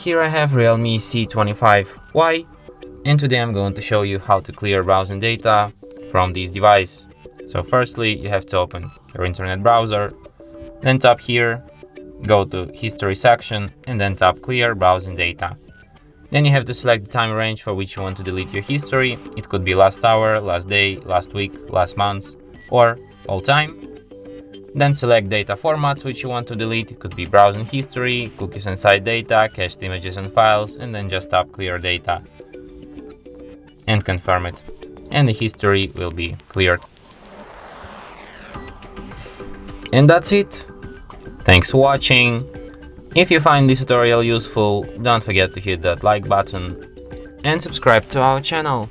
Here I have Realme C25Y, and today I'm going to show you how to clear browsing data from this device. So firstly, you have to open your internet browser, then tap here, go to history section, and then tap clear browsing data. Then you have to select the time range for which you want to delete your history. It could be last hour, last day, last week, last month, or all time. Then select data formats which you want to delete. It could be browsing history, cookies and site data, cached images and files, and then just tap clear data and confirm it. And the history will be cleared. And that's it. Thanks for watching. If you find this tutorial useful, don't forget to hit that like button and subscribe to our channel.